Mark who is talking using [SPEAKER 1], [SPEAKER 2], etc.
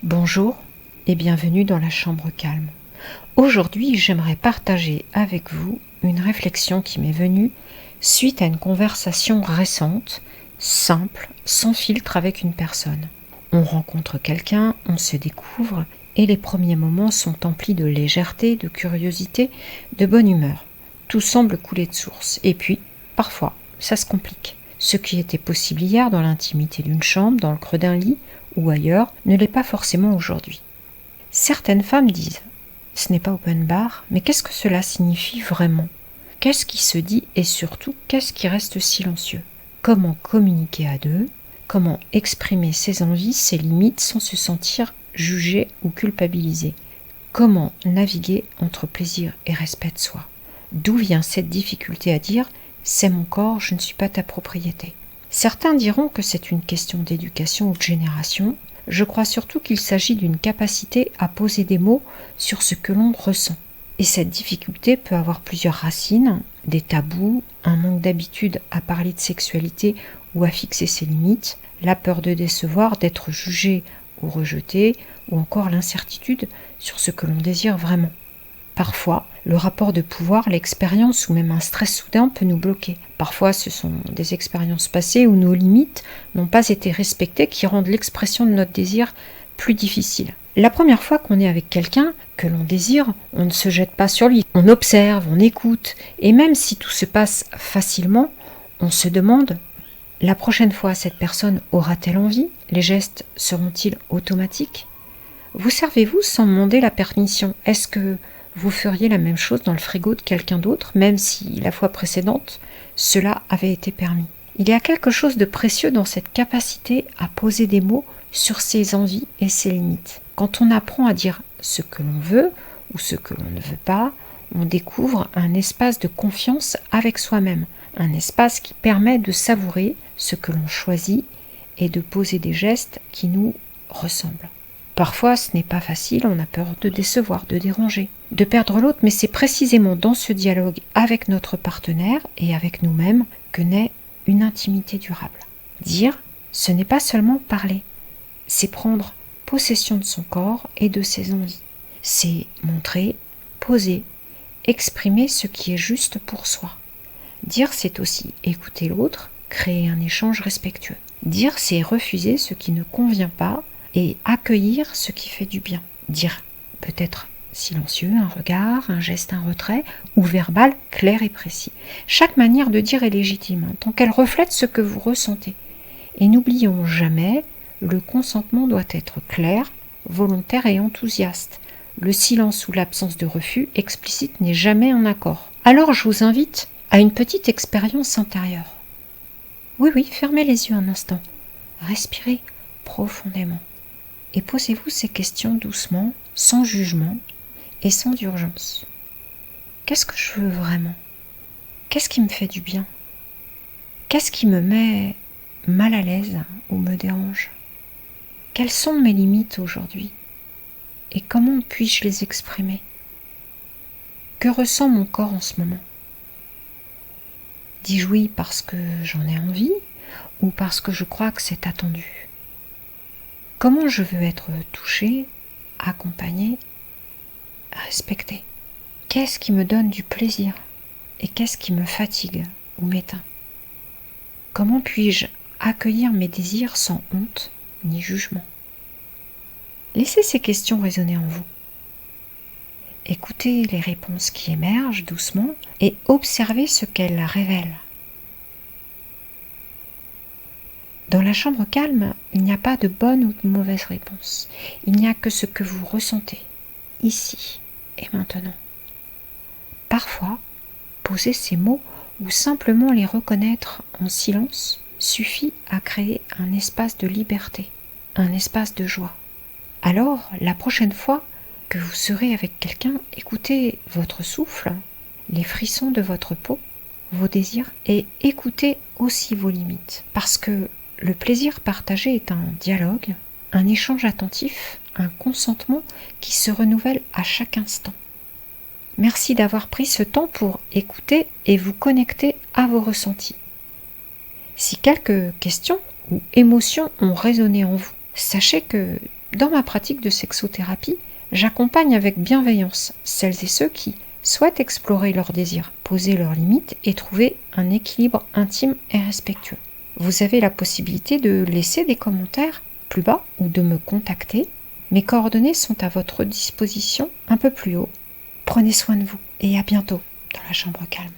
[SPEAKER 1] Bonjour et bienvenue dans la chambre calme. Aujourd'hui, j'aimerais partager avec vous une réflexion qui m'est venue suite à une conversation récente, simple, sans filtre avec une personne. On rencontre quelqu'un, on se découvre et les premiers moments sont emplis de légèreté, de curiosité, de bonne humeur. Tout semble couler de source et puis, parfois, ça se complique. Ce qui était possible hier dans l'intimité d'une chambre, dans le creux d'un lit ou ailleurs, ne l'est pas forcément aujourd'hui. Certaines femmes disent « ce n'est pas open bar », mais qu'est-ce que cela signifie vraiment ? Qu'est-ce qui se dit et surtout, qu'est-ce qui reste silencieux ? Comment communiquer à deux ? Comment exprimer ses envies, ses limites sans se sentir jugé ou culpabilisé ? Comment naviguer entre plaisir et respect de soi ? D'où vient cette difficulté à dire « c'est mon corps, je ne suis pas ta propriété ». Certains diront que c'est une question d'éducation ou de génération. Je crois surtout qu'il s'agit d'une capacité à poser des mots sur ce que l'on ressent. Et cette difficulté peut avoir plusieurs racines, des tabous, un manque d'habitude à parler de sexualité ou à fixer ses limites, la peur de décevoir, d'être jugé ou rejeté, ou encore l'incertitude sur ce que l'on désire vraiment. Parfois, le rapport de pouvoir, l'expérience ou même un stress soudain peut nous bloquer. Parfois, ce sont des expériences passées où nos limites n'ont pas été respectées qui rendent l'expression de notre désir plus difficile. La première fois qu'on est avec quelqu'un que l'on désire, on ne se jette pas sur lui. On observe, on écoute, et même si tout se passe facilement, on se demande « la prochaine fois, cette personne aura-t-elle envie ? Les gestes seront-ils automatiques ?» Vous servez-vous sans demander la permission ? Est-ce que vous feriez la même chose dans le frigo de quelqu'un d'autre, même si la fois précédente, cela avait été permis. Il y a quelque chose de précieux dans cette capacité à poser des mots sur ses envies et ses limites. Quand on apprend à dire ce que l'on veut ou ce que l'on ne veut pas, on découvre un espace de confiance avec soi-même, un espace qui permet de savourer ce que l'on choisit et de poser des gestes qui nous ressemblent. Parfois, ce n'est pas facile, on a peur de décevoir, de déranger, de perdre l'autre, mais c'est précisément dans ce dialogue avec notre partenaire et avec nous-mêmes que naît une intimité durable. Dire, ce n'est pas seulement parler, c'est prendre possession de son corps et de ses envies. C'est montrer, poser, exprimer ce qui est juste pour soi. Dire, c'est aussi écouter l'autre, créer un échange respectueux. Dire, c'est refuser ce qui ne convient pas et accueillir ce qui fait du bien. Dire peut-être silencieux, un regard, un geste, un retrait, ou verbal, clair et précis. Chaque manière de dire est légitime, tant qu'elle reflète ce que vous ressentez. Et n'oublions jamais, le consentement doit être clair, volontaire et enthousiaste. Le silence ou l'absence de refus explicite n'est jamais un accord. Alors je vous invite à une petite expérience intérieure. Oui, fermez les yeux un instant. Respirez profondément. Et posez-vous ces questions doucement, sans jugement et sans urgence. Qu'est-ce que je veux vraiment ? Qu'est-ce qui me fait du bien ? Qu'est-ce qui me met mal à l'aise ou me dérange ? Quelles sont mes limites aujourd'hui ? Et comment puis-je les exprimer ? Que ressent mon corps en ce moment ? Dis-je oui parce que j'en ai envie ou parce que je crois que c'est attendu ? Comment je veux être touchée, accompagnée, respectée ? Qu'est-ce qui me donne du plaisir et qu'est-ce qui me fatigue ou m'éteint ? Comment puis-je accueillir mes désirs sans honte ni jugement ? Laissez ces questions résonner en vous. Écoutez les réponses qui émergent doucement et observez ce qu'elles révèlent. Dans la chambre calme, il n'y a pas de bonne ou de mauvaise réponse. Il n'y a que ce que vous ressentez, ici et maintenant. Parfois, poser ces mots ou simplement les reconnaître en silence suffit à créer un espace de liberté, un espace de joie. Alors, la prochaine fois que vous serez avec quelqu'un, écoutez votre souffle, les frissons de votre peau, vos désirs et écoutez aussi vos limites. Parce que le plaisir partagé est un dialogue, un échange attentif, un consentement qui se renouvelle à chaque instant. Merci d'avoir pris ce temps pour écouter et vous connecter à vos ressentis. Si quelques questions ou émotions ont résonné en vous, sachez que Dans ma pratique de sexothérapie, j'accompagne avec bienveillance celles et ceux qui souhaitent explorer leurs désirs, poser leurs limites et trouver un équilibre intime et respectueux. Vous avez la possibilité de laisser des commentaires plus bas ou de me contacter. Mes coordonnées sont à votre disposition un peu plus haut. Prenez soin de vous et à bientôt dans la chambre calme.